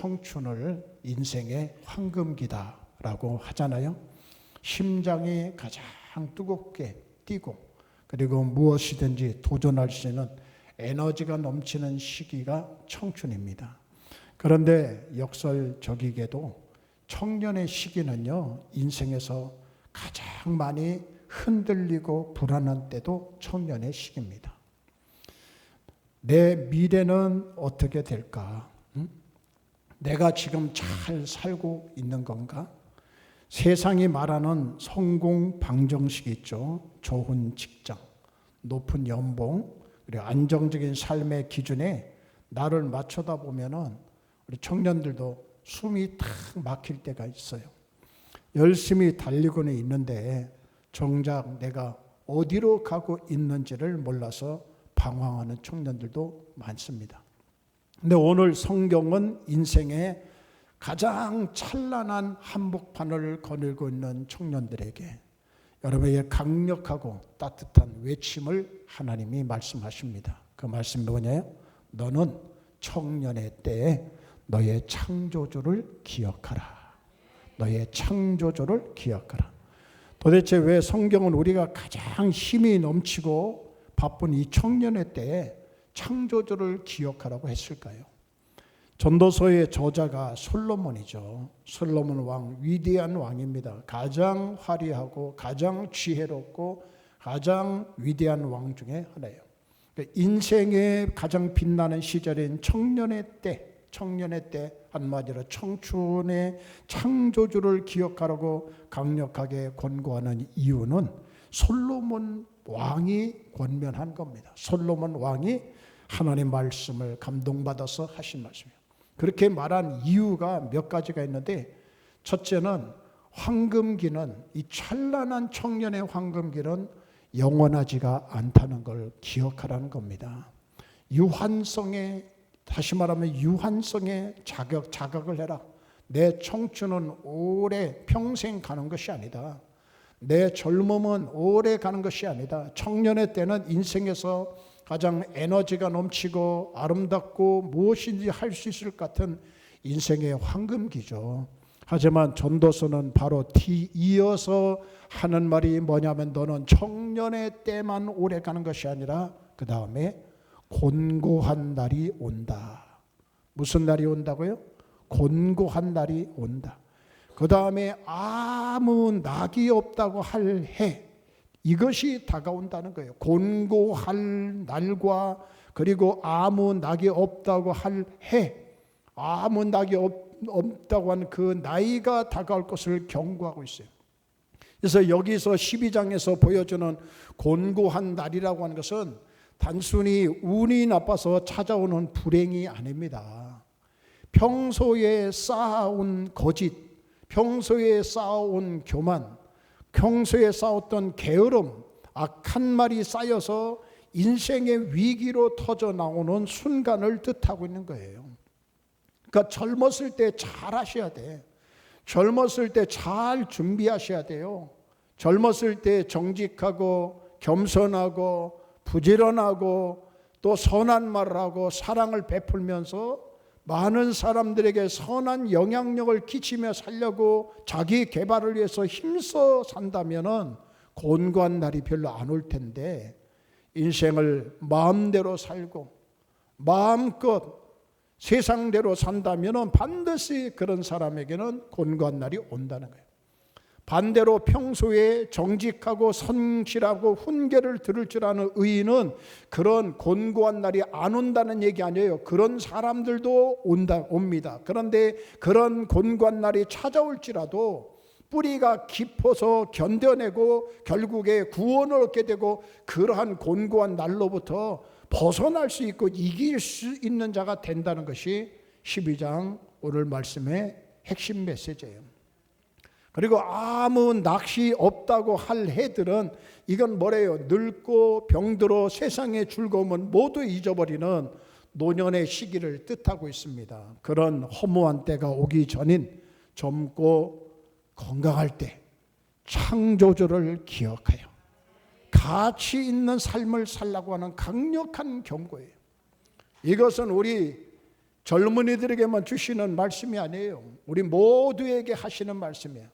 청춘을 인생의 황금기다라고 하잖아요. 심장이 가장 뜨겁게 뛰고 그리고 무엇이든지 도전할 수 있는 에너지가 넘치는 시기가 청춘입니다. 그런데 역설적이게도 청년의 시기는요, 인생에서 가장 많이 흔들리고 불안한 때도 청년의 시기입니다. 내 미래는 어떻게 될까? 내가 지금 잘 살고 있는 건가? 세상이 말하는 성공 방정식이 있죠. 좋은 직장, 높은 연봉, 그리고 안정적인 삶의 기준에 나를 맞춰다 보면은 우리 청년들도 숨이 탁 막힐 때가 있어요. 열심히 달리고는 있는데 정작 내가 어디로 가고 있는지를 몰라서 방황하는 청년들도 많습니다. 근데 오늘 성경은 인생의 가장 찬란한 한복판을 거닐고 있는 청년들에게 여러분에게 강력하고 따뜻한 외침을 하나님이 말씀하십니다. 그 말씀이 뭐냐요? 너는 청년의 때에 너의 창조주를 기억하라. 너의 창조주를 기억하라. 도대체 왜 성경은 우리가 가장 힘이 넘치고 바쁜 이 청년의 때에 창조주를 기억하라고 했을까요? 전도서의 저자가 솔로몬이죠. 솔로몬 왕, 위대한 왕입니다. 가장 화려하고 가장 지혜롭고 가장 위대한 왕 중에 하나예요. 인생의 가장 빛나는 시절인 청년의 때 한마디로 청춘의 창조주를 기억하라고 강력하게 권고하는 이유는 솔로몬 왕이 권면한 겁니다. 솔로몬 왕이 하나님 말씀을 감동받아서 하신 말씀이에요. 그렇게 말한 이유가 몇 가지가 있는데, 첫째는 황금기는, 이 찬란한 청년의 황금기는 영원하지가 않다는 걸 기억하라는 겁니다. 다시 말하면 유한성에 자각을 해라. 내 청춘은 오래 평생 가는 것이 아니다. 내 젊음은 오래 가는 것이 아니다. 청년의 때는 인생에서 가장 에너지가 넘치고 아름답고 무엇인지 할 수 있을 것 같은 인생의 황금기죠. 하지만 전도서는 바로 이어서 하는 말이 뭐냐면, 너는 청년의 때만 오래 가는 것이 아니라 그 다음에 곤고한 날이 온다. 무슨 날이 온다고요? 곤고한 날이 온다. 그 다음에 아무 낙이 없다고 할 해, 이것이 다가온다는 거예요. 곤고할 날과 그리고 아무 낙이 없다고 할 해, 아무 낙이 없다고 하는 그 나이가 다가올 것을 경고하고 있어요. 그래서 여기서 12장에서 보여주는 곤고한 날이라고 하는 것은 단순히 운이 나빠서 찾아오는 불행이 아닙니다. 평소에 쌓아온 거짓, 평소에 쌓아온 교만, 평소에 쌓았던 게으름, 악한 말이 쌓여서 인생의 위기로 터져 나오는 순간을 뜻하고 있는 거예요. 그러니까 젊었을 때 잘 하셔야 돼. 젊었을 때 잘 준비하셔야 돼요. 젊었을 때 정직하고 겸손하고 부지런하고 또 선한 말을 하고 사랑을 베풀면서 많은 사람들에게 선한 영향력을 끼치며 살려고 자기 개발을 위해서 힘써 산다면은 곤고한 날이 별로 안 올 텐데, 인생을 마음대로 살고 마음껏 세상대로 산다면은 반드시 그런 사람에게는 곤고한 날이 온다는 거예요. 반대로 평소에 정직하고 성실하고 훈계를 들을 줄 아는 의인은 그런 곤고한 날이 안 온다는 얘기 아니에요. 그런 사람들도 옵니다. 그런데 그런 곤고한 날이 찾아올지라도 뿌리가 깊어서 견뎌내고 결국에 구원을 얻게 되고 그러한 곤고한 날로부터 벗어날 수 있고 이길 수 있는 자가 된다는 것이 12장 오늘 말씀의 핵심 메시지예요. 그리고 아무 낚시 없다고 할 해들은 이건 뭐래요? 늙고 병들어 세상의 즐거움은 모두 잊어버리는 노년의 시기를 뜻하고 있습니다. 그런 허무한 때가 오기 전인 젊고 건강할 때 창조주를 기억하여 가치 있는 삶을 살라고 하는 강력한 경고예요. 이것은 우리 젊은이들에게만 주시는 말씀이 아니에요. 우리 모두에게 하시는 말씀이에요.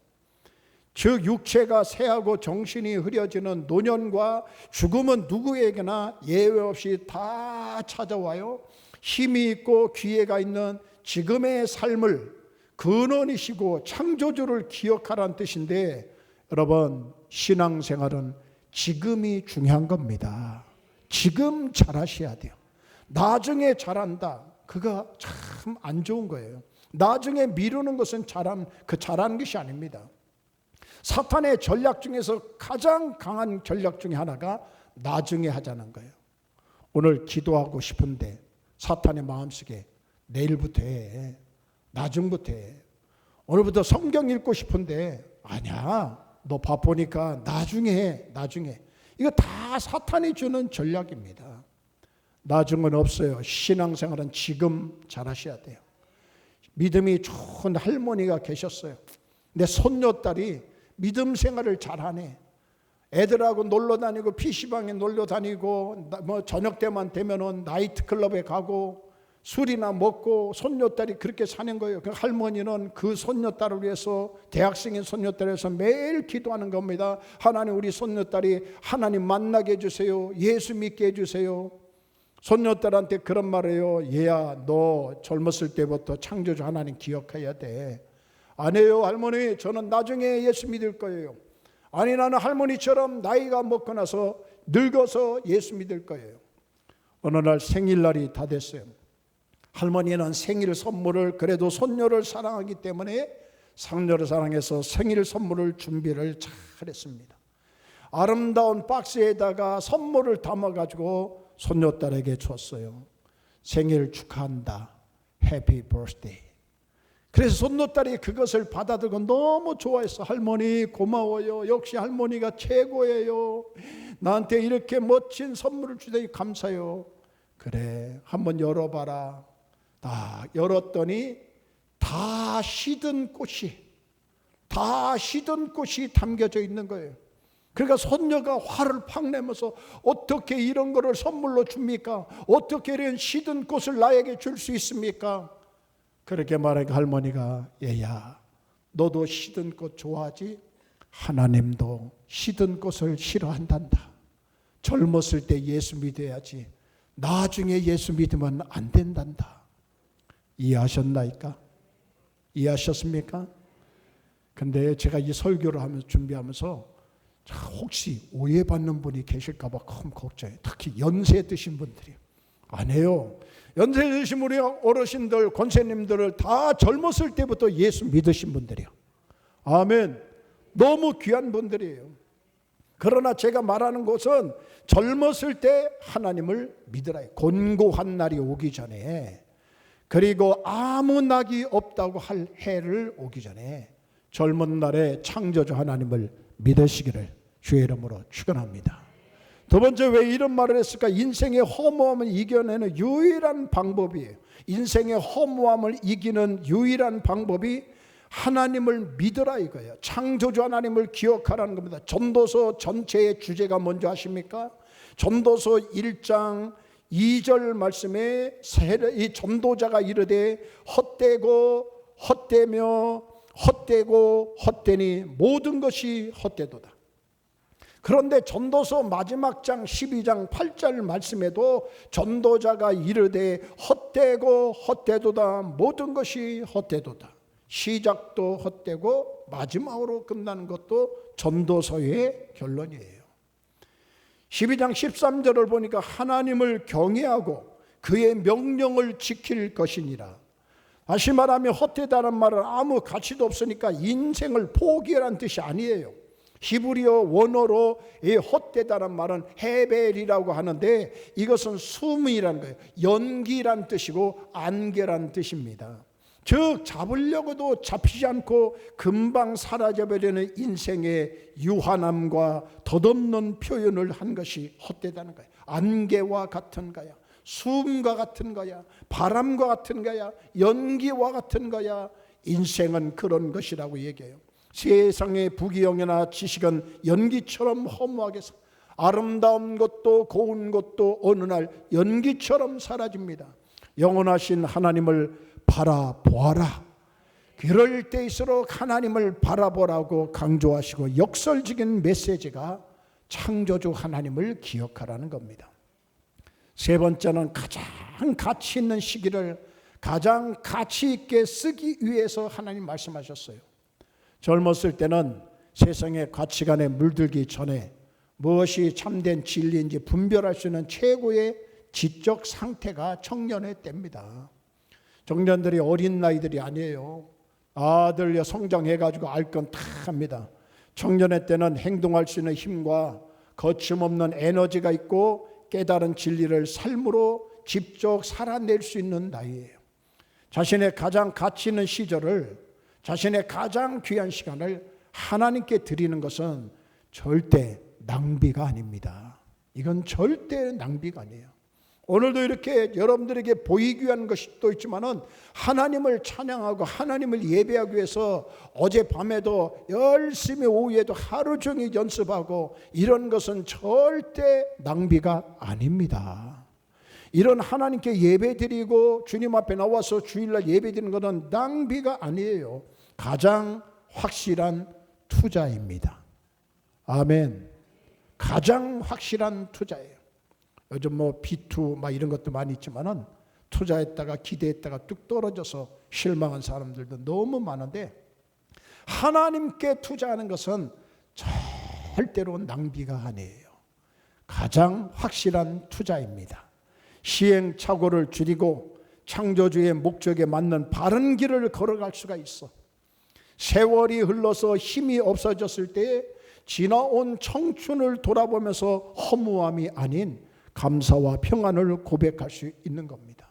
즉 육체가 쇠하고 정신이 흐려지는 노년과 죽음은 누구에게나 예외 없이 다 찾아와요. 힘이 있고 기회가 있는 지금의 삶을 근원이시고 창조주를 기억하라는 뜻인데, 여러분 신앙생활은 지금이 중요한 겁니다. 지금 잘하셔야 돼요. 나중에 잘한다, 그거 참 안 좋은 거예요. 나중에 미루는 것은 잘하는 것이 아닙니다. 사탄의 전략 중에서 가장 강한 전략 중에 하나가 나중에 하자는 거예요. 오늘 기도하고 싶은데 사탄의 마음속에 내일부터 해, 나중부터 해. 오늘부터 성경 읽고 싶은데 아니야, 너 바쁘니까 나중에 해, 나중에. 이거 다 사탄이 주는 전략입니다. 나중은 없어요. 신앙생활은 지금 잘하셔야 돼요. 믿음이 좋은 할머니가 계셨어요. 내 손녀딸이 믿음 생활을 잘하네. 애들하고 놀러 다니고 PC방에 놀러 다니고 뭐 저녁 때만 되면은 나이트클럽에 가고 술이나 먹고 손녀딸이 그렇게 사는 거예요. 그 할머니는 그 손녀딸을 위해서, 대학생인 손녀딸을 위해서 매일 기도하는 겁니다. 하나님, 우리 손녀딸이 하나님 만나게 해주세요. 예수 믿게 해주세요. 손녀딸한테 그런 말을 해요. 얘야, 너 젊었을 때부터 창조주 하나님 기억해야 돼. 아니에요 할머니, 저는 나중에 예수 믿을 거예요. 아니, 나는 할머니처럼 나이가 먹고 나서 늙어서 예수 믿을 거예요. 어느 날 생일날이 다 됐어요. 할머니는 생일 선물을, 그래도 손녀를 사랑하기 때문에 손녀를 사랑해서 생일 선물을 준비를 잘했습니다. 아름다운 박스에다가 선물을 담아가지고 손녀딸에게 줬어요. 생일 축하한다, 해피 버스데이. 그래서 손녀딸이 그것을 받아들고 너무 좋아했어. 할머니 고마워요. 역시 할머니가 최고예요. 나한테 이렇게 멋진 선물을 주다니 감사해요. 그래, 한번 열어봐라. 딱 열었더니 다 시든 꽃이 담겨져 있는 거예요. 그러니까 손녀가 화를 팍 내면서 어떻게 이런 거를 선물로 줍니까? 어떻게 이런 시든 꽃을 나에게 줄 수 있습니까? 그렇게 말하니까 할머니가, 얘야, 너도 시든 꽃 좋아하지? 하나님도 시든 꽃을 싫어한단다. 젊었을 때 예수 믿어야지 나중에 예수 믿으면 안 된단다. 이해하셨나이까? 이해하셨습니까? 근데 제가 이 설교를 하면서 준비하면서 혹시 오해받는 분이 계실까 봐 큰 걱정해요. 특히 연세 드신 분들이. 아니에요. 연세 드신 우리 어르신들, 권사님들을 다 젊었을 때부터 예수 믿으신 분들이에요. 아멘. 너무 귀한 분들이에요. 그러나 제가 말하는 것은 젊었을 때 하나님을 믿으라. 곤고한 날이 오기 전에, 그리고 아무 낙이 없다고 할 해를 오기 전에 젊은 날에 창조주 하나님을 믿으시기를 주의 이름으로 축원합니다. 두 번째, 왜 이런 말을 했을까? 인생의 허무함을 이겨내는 유일한 방법이에요. 인생의 허무함을 이기는 유일한 방법이 하나님을 믿으라 이거예요. 창조주 하나님을 기억하라는 겁니다. 전도서 전체의 주제가 뭔지 아십니까? 전도서 1장 2절 말씀에 이 전도자가 이르되 헛되고 헛되며 헛되고 헛되니 모든 것이 헛되도다. 그런데 전도서 마지막 장 12장 8절 말씀에도 전도자가 이르되 헛되고 헛되도다, 모든 것이 헛되도다. 시작도 헛되고 마지막으로 끝나는 것도 전도서의 결론이에요. 12장 13절을 보니까 하나님을 경외하고 그의 명령을 지킬 것이니라. 다시 말하면 헛되다는 말은 아무 가치도 없으니까 인생을 포기하라는 뜻이 아니에요. 히브리어 원어로 이 헛되다는 말은 헤벨이라고 하는데 이것은 숨이라는 거예요. 연기란 뜻이고 안개란 뜻입니다. 즉 잡으려고도 잡히지 않고 금방 사라져버리는 인생의 유한함과 덧없는 표현을 한 것이 헛되다는 거예요. 안개와 같은 거야, 숨과 같은 거야, 바람과 같은 거야, 연기와 같은 거야. 인생은 그런 것이라고 얘기해요. 세상의 부귀영예나 지식은 연기처럼 허무하게, 아름다운 것도 고운 것도 어느 날 연기처럼 사라집니다. 영원하신 하나님을 바라보아라. 그럴 때일수록 하나님을 바라보라고 강조하시고 역설적인 메시지가 창조주 하나님을 기억하라는 겁니다. 세 번째는 가장 가치 있는 시기를 가장 가치 있게 쓰기 위해서 하나님 말씀하셨어요. 젊었을 때는 세상의 가치관에 물들기 전에 무엇이 참된 진리인지 분별할 수 있는 최고의 지적 상태가 청년의 때입니다. 청년들이 어린 나이들이 아니에요. 아들려 성장해가지고 알 건 다 합니다. 청년의 때는 행동할 수 있는 힘과 거침없는 에너지가 있고 깨달은 진리를 삶으로 직접 살아낼 수 있는 나이예요. 자신의 가장 가치 있는 시절을, 자신의 가장 귀한 시간을 하나님께 드리는 것은 절대 낭비가 아닙니다. 이건 절대 낭비가 아니에요. 오늘도 이렇게 여러분들에게 보이기 위한 것이 또 있지만은 하나님을 찬양하고 하나님을 예배하기 위해서 어젯밤에도 열심히 오후에도 하루 종일 연습하고 이런 것은 절대 낭비가 아닙니다. 이런 하나님께 예배드리고 주님 앞에 나와서 주일날 예배드리는 것은 낭비가 아니에요. 가장 확실한 투자입니다. 아멘. 가장 확실한 투자예요. 요즘 B2 막 이런 것도 많이 있지만은 투자했다가 기대했다가 뚝 떨어져서 실망한 사람들도 너무 많은데 하나님께 투자하는 것은 절대로 낭비가 아니에요. 가장 확실한 투자입니다. 시행착오를 줄이고 창조주의 목적에 맞는 바른 길을 걸어갈 수가 있어. 세월이 흘러서 힘이 없어졌을 때 지나온 청춘을 돌아보면서 허무함이 아닌 감사와 평안을 고백할 수 있는 겁니다.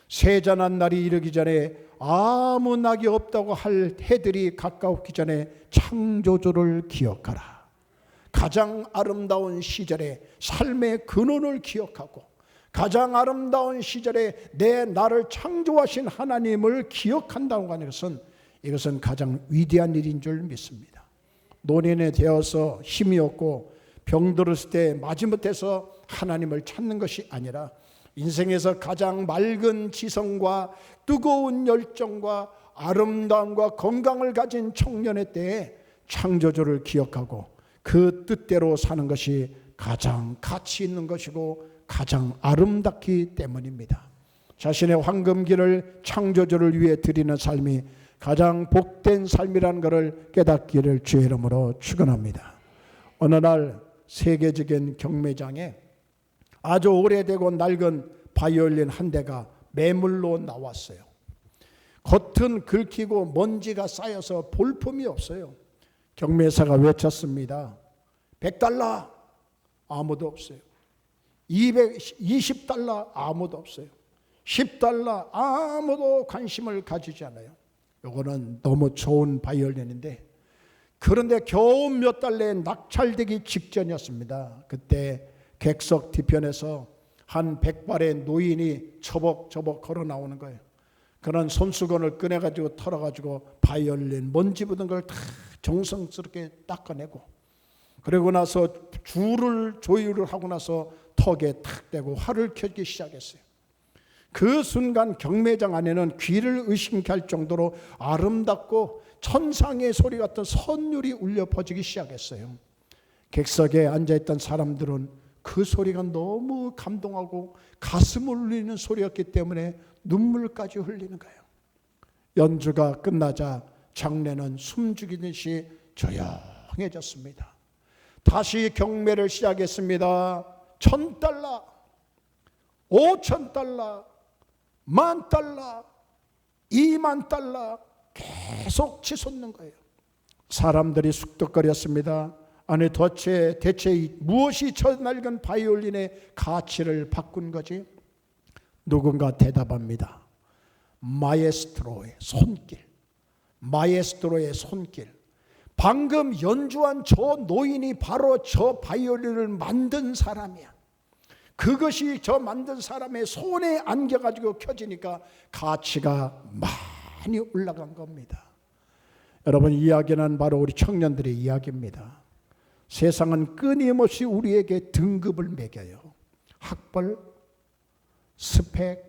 세잔한 날이 이르기 전에 아무 낙이 없다고 할 해들이 가까웠기 전에 창조주를 기억하라. 가장 아름다운 시절에 삶의 근원을 기억하고 가장 아름다운 시절에 내 나를 창조하신 하나님을 기억한다고 하는 것은 이것은 가장 위대한 일인 줄 믿습니다. 노년에 되어서 힘이 없고 병들었을 때 마지못해서 하나님을 찾는 것이 아니라 인생에서 가장 맑은 지성과 뜨거운 열정과 아름다움과 건강을 가진 청년의 때에 창조주를 기억하고 그 뜻대로 사는 것이 가장 가치 있는 것이고 가장 아름답기 때문입니다. 자신의 황금기를 창조주를 위해 드리는 삶이 가장 복된 삶이라는 것을 깨닫기를 주의 이름으로 축원합니다. 어느 날 세계적인 경매장에 아주 오래되고 낡은 바이올린 한 대가 매물로 나왔어요. 겉은 긁히고 먼지가 쌓여서 볼품이 없어요. 경매사가 외쳤습니다. 100달러 아무도 없어요. 220달러 아무도 없어요. 10달러 아무도 관심을 가지지 않아요. 이거는 너무 좋은 바이올린인데 그런데 겨우 몇 달 내에 낙찰되기 직전이었습니다. 그때 객석 뒤편에서 한 100발의 노인이 처벅처벅 걸어 나오는 거예요. 그런 손수건을 꺼내가지고 털어가지고 바이올린 먼지 묻은 걸 다 정성스럽게 닦아내고 그러고 나서 줄을 조율을 하고 나서 턱에 탁 대고 활을 켜기 시작했어요. 그 순간 경매장 안에는 귀를 의심케 할 정도로 아름답고 천상의 소리 같은 선율이 울려 퍼지기 시작했어요. 객석에 앉아있던 사람들은 그 소리가 너무 감동하고 가슴을 울리는 소리였기 때문에 눈물까지 흘리는 거예요. 연주가 끝나자 장례는 숨죽이듯이 조용해졌습니다. 다시 경매를 시작했습니다. 1,000달러, 5,000달러, 10,000달러, 20,000달러 계속 치솟는 거예요. 사람들이 쑥덕거렸습니다. 아니 대체 무엇이 저 낡은 바이올린의 가치를 바꾼 거지? 누군가 대답합니다. 마에스트로의 손길. 마에스트로의 손길. 방금 연주한 저 노인이 바로 저 바이올린을 만든 사람이야. 그것이 저 만든 사람의 손에 안겨가지고 켜지니까 가치가 많이 올라간 겁니다. 여러분, 이야기는 바로 우리 청년들의 이야기입니다. 세상은 끊임없이 우리에게 등급을 매겨요. 학벌, 스펙,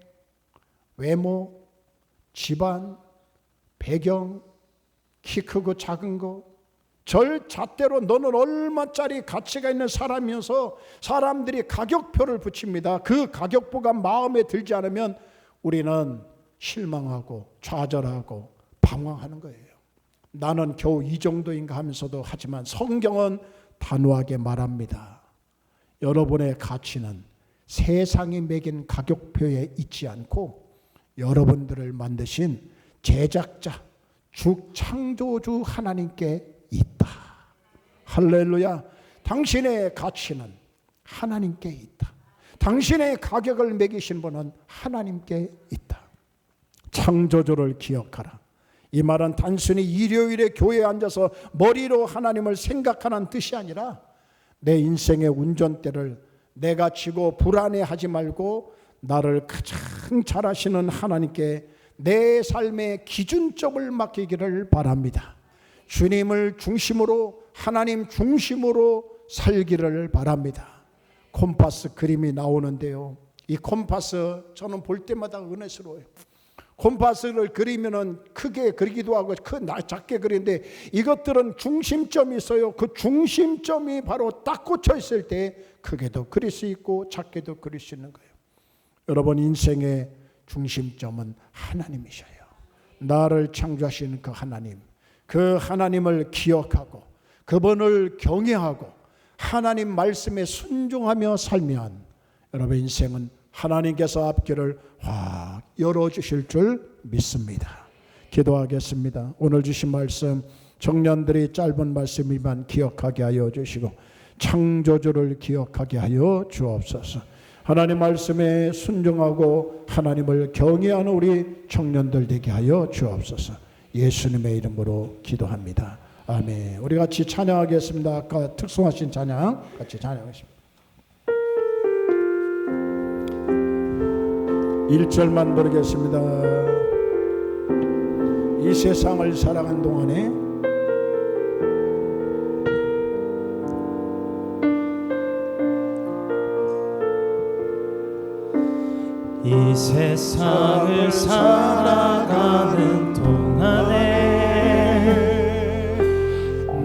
외모, 집안, 배경, 키 크고 작은 거, 잣대로 너는 얼마짜리 가치가 있는 사람이어서 사람들이 가격표를 붙입니다. 그 가격표가 마음에 들지 않으면 우리는 실망하고 좌절하고 방황하는 거예요. 나는 겨우 이 정도인가 하면서도 하지만 성경은 단호하게 말합니다. 여러분의 가치는 세상이 매긴 가격표에 있지 않고 여러분들을 만드신 제작자, 창조주 하나님께 있다. 할렐루야. 당신의 가치는 하나님께 있다. 당신의 가격을 매기신 분은 하나님께 있다. 창조주를 기억하라. 이 말은 단순히 일요일에 교회에 앉아서 머리로 하나님을 생각하는 뜻이 아니라 내 인생의 운전대를 내가 지고 불안해하지 말고 나를 가장 잘 아시는 하나님께 내 삶의 기준점을 맡기기를 바랍니다. 주님을 중심으로, 하나님 중심으로 살기를 바랍니다. 콤파스 그림이 나오는데요, 이 콤파스 저는 볼 때마다 은혜스러워요. 콤파스를 그리면은 크게 그리기도 하고 작게 그리는데 이것들은 중심점이 있어요. 그 중심점이 바로 딱 꽂혀 있을 때 크게도 그릴 수 있고 작게도 그릴 수 있는 거예요. 여러분, 인생의 중심점은 하나님이셔요. 나를 창조하신 그 하나님, 그 하나님을 기억하고 그분을 경외하고 하나님 말씀에 순종하며 살면 여러분 인생은 하나님께서 앞길을 확 열어주실 줄 믿습니다. 기도하겠습니다. 오늘 주신 말씀 청년들이 짧은 말씀이만 기억하게 하여 주시고 창조주를 기억하게 하여 주옵소서. 하나님 말씀에 순종하고 하나님을 경외하는 우리 청년들 되게 하여 주옵소서. 예수님의 이름으로 기도합니다. 아멘. 우리 같이 찬양하겠습니다. 아까 특송하신 찬양 같이 찬양하겠습니다. 1절만 부르겠습니다. 이 세상을 살아간 동안에 이 세상을 살아가는 동안에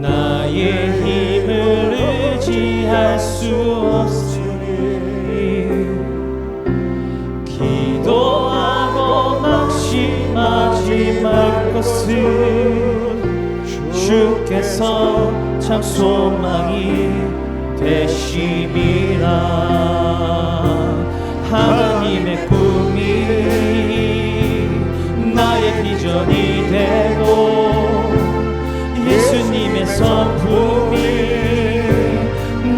나의 힘을 의지할 수 없으니 기도하고 낙심하지 말 것은 주께서 참 소망이 되심이라. 하나님의 꿈이 나의 비전이 되고 예수님의 성품이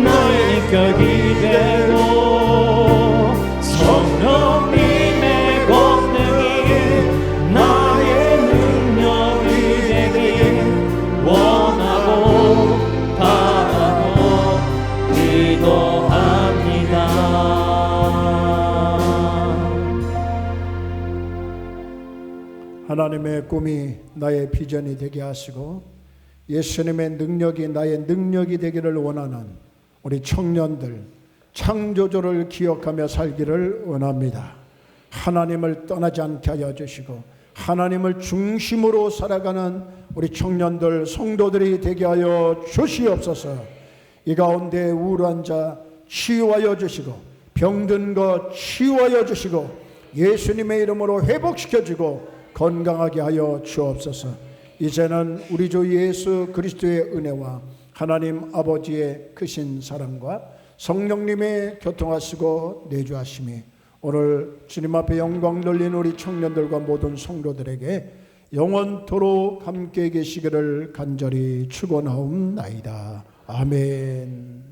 나의 인격이 되고 성령님의 권능이 나의 능력이 되길 원하고 바라고 기도합니다. 하나님의 꿈이 나의 비전이 되게 하시고 예수님의 능력이 나의 능력이 되기를 원하는 우리 청년들, 창조주를 기억하며 살기를 원합니다. 하나님을 떠나지 않게 하여 주시고 하나님을 중심으로 살아가는 우리 청년들, 성도들이 되게 하여 주시옵소서. 이 가운데 우울한 자 치유하여 주시고 병든 것 치유하여 주시고 예수님의 이름으로 회복시켜주고 건강하게 하여 주옵소서. 이제는 우리 주 예수 그리스도의 은혜와 하나님 아버지의 크신 사랑과 성령님의 교통하시고 내주하심이 오늘 주님 앞에 영광 돌린 우리 청년들과 모든 성도들에게 영원토록 함께 계시기를 간절히 축원하옵나이다. 아멘.